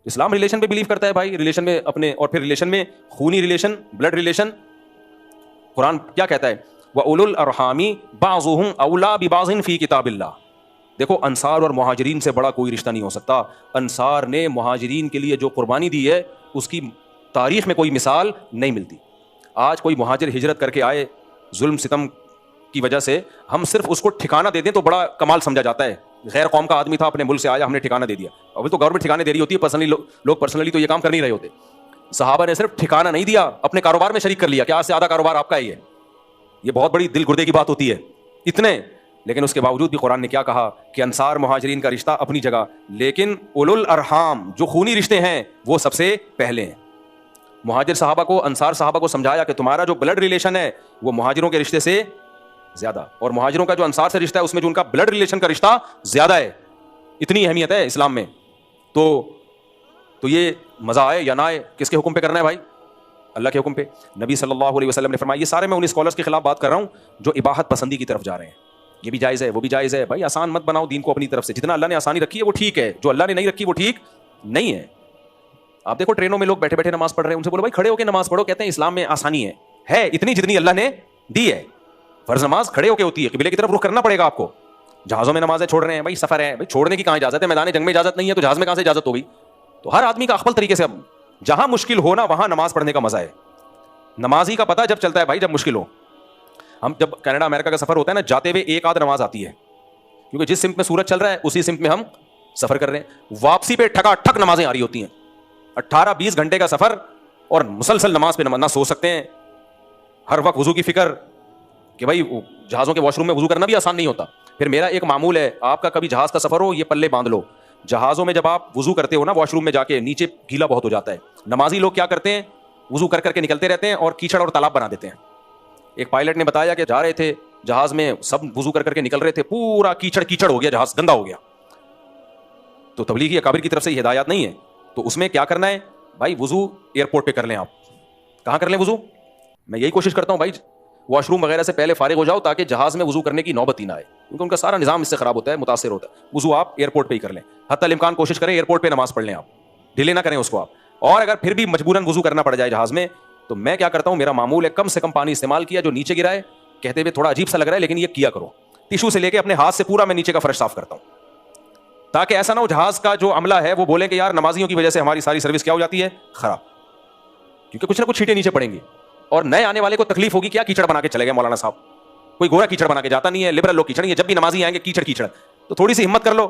اسلام relation پہ blue کرتا ہے بھائی, ریلیشن میں اپنے, اور پھر ریلیشن میں خونی ریلیشن, بلڈ ریلیشن. قرآن کیا کہتا ہے؟ وَأُولُو الْأَرْحَامِ بَعْضُهُمْ أَوْلَىٰ بِبَعْضٍ فِي کتاب اللہ. دیکھو انصار اور مہاجرین سے بڑا کوئی رشتہ نہیں ہو سکتا. انصار نے مہاجرین کے لیے جو قربانی دی ہے اس کی تاریخ میں کوئی مثال نہیں ملتی. آج کوئی مہاجر ہجرت کر کے آئے ظلم ستم کی وجہ سے, ہم صرف اس کو ٹھکانہ دے دیں تو بڑا کمال سمجھا جاتا ہے. غیر قوم کا آدمی تھا, اپنے ملک سے آیا, ہم نے ٹھکانہ دے دیا. ابھی تو گورنمنٹ ٹھکانے دے رہی ہوتی ہے, پرسنلی لوگ پرسنلی تو یہ کام کر نہیں رہے ہوتے. صحابہ نے صرف ٹھکانہ نہیں دیا, اپنے کاروبار میں شریک کر لیا کہ آج سے آدھا کاروبار آپ کا ہی ہے. یہ بہت بڑی دل گردے کی بات ہوتی ہے اتنے. لیکن اس کے باوجود بھی قرآن نے کیا کہا کہ انصار مہاجرین کا رشتہ اپنی جگہ, لیکن اولو الارحام جو خونی رشتے ہیں وہ سب سے پہلے ہیں. مہاجر صحابہ کو, انصار صحابہ کو سمجھایا کہ تمہارا جو بلڈ ریلیشن ہے وہ مہاجروں کے رشتے سے زیادہ, اور مہاجروں کا جو انصار سے رشتہ ہے اس میں جو ان کا بلڈ ریلیشن کا رشتہ زیادہ ہے. اتنی اہمیت ہے اسلام میں. تو یہ مزہ آئے یا نہ آئے, کس کے حکم پہ کرنا ہے بھائی؟ اللہ کے حکم پہ. نبی صلی اللہ علیہ وسلم نے فرمایا, یہ سارے میں ان اسکالرس کے خلاف بات کر رہا ہوں جو اباحت پسندی کی طرف جا رہے ہیں. یہ بھی جائز ہے, وہ بھی جائز ہے. بھائی آسان مت بناؤ دین کو اپنی طرف سے. جتنا اللہ نے آسانی رکھی ہے وہ ٹھیک ہے, جو اللہ نے نہیں رکھی وہ ٹھیک نہیں ہے. آپ دیکھو ٹرینوں میں لوگ بیٹھے بیٹھے نماز پڑھ رہے ہیں, ان سے بولو بھائی کھڑے ہو کے نماز پڑھو, کہتے ہیں اسلام میں آسانی ہے اتنی جتنی اللہ نے دی ہے. فرض نماز کھڑے ہو کے ہوتی ہے, قبلے کی طرف رخ کرنا پڑے گا آپ کو. جہازوں میں نمازیں چھوڑ رہے ہیں, بھائی سفر ہے, بھائی چھوڑنے کی کہاں اجازت ہے؟ میدان جنگ میں اجازت نہیں ہے تو جہاز میں کہاں سے اجازت ہوگی؟ تو ہر آدمی کا اخبل طریقے سے, اب جہاں مشکل ہو نا وہاں نماز پڑھنے کا مزہ ہے. نمازی کا پتہ جب چلتا ہے بھائی جب مشکل ہو. ہم جب کینیڈا امریکہ کا سفر ہوتا ہے نا, جاتے ہوئے ایک آدھ نماز آتی ہے, کیونکہ جس سمت میں سورج چل رہا ہے اسی سمت میں ہم سفر کر رہے ہیں. واپسی پہ ٹھکا ٹھک نمازیں آ رہی ہوتی ہیں. 18-20 گھنٹے کا سفر اور مسلسل نماز پہ نہ سو سکتے ہیں, ہر وقت وضو کی فکر کہ بھائی جہازوں کے واش روم میں وضو کرنا بھی آسان نہیں ہوتا. پھر میرا ایک معمول ہے, آپ کا کبھی جہاز کا سفر ہو یہ پلے باندھ لو, جہازوں میں جب آپ وضو کرتے ہو نا واش روم میں جا کے, نیچے گیلا بہت ہو جاتا ہے. نمازی لوگ کیا کرتے ہیں, وضو کر کے نکلتے رہتے ہیں اور کیچڑ اور تالاب بنا دیتے ہیں. ایک پائلٹ نے بتایا کہ جا رہے تھے جہاز میں, سب وضو کر کے نکل رہے تھے, پورا کیچڑ ہو گیا, جہاز گندا ہو گیا. تو تبلیغی اکابر کی طرف سے یہ ہدایات نہیں ہے. تو اس میں کیا کرنا ہے بھائی, وضو ایئرپورٹ پہ کر لیں. آپ کہاں کر لیں وضو؟ میں یہی کوشش کرتا ہوں بھائی واش روم وغیرہ سے پہلے فارغ ہو جاؤ تاکہ جہاز میں وضو کرنے کی نوبت ہی نہ آئے, کیونکہ ان کا سارا نظام اس سے خراب ہوتا ہے, متاثر ہوتا ہے. وضو آپ ایئرپورٹ پہ ہی کر لیں, حتی الامکان کوشش کریں ایئرپورٹ پہ نماز پڑھ لیں, آپ ڈیلے نہ کریں اس کو آپ. اور اگر پھر بھی مجبوراً وضو کرنا پڑ جائے جہاز میں, تو میں کیا کرتا ہوں, میرا معمول ہے کم سے کم پانی استعمال کیا, جو نیچے گرا ہے کہتے ہوئے تھوڑا عجیب سا لگ رہا ہے لیکن یہ کیا کرو, ٹیشو سے لے کے اپنے ہاتھ سے پورا میں نیچے کا فرش صاف کرتا ہوں, تاکہ ایسا نہ ہو جہاز کا جو عملہ ہے وہ بولے کہ یار نمازیوں کی وجہ سے ہماری ساری سروس کیا ہو جاتی ہے خراب, کیونکہ کچھ نہ کچھ چھینٹے نیچے پڑیں گی. اور نئے آنے والے کو تکلیف ہوگی, کیا کیچڑ بنا کے چلے گئے مولانا صاحب, کوئی گورا کیچڑ بنا کے جاتا نہیں ہے, لبرل لوگ کیچڑ نہیں ہے, جب بھی نمازی آئیں گے کیچڑ. تو تھوڑی سی ہمت کر لو,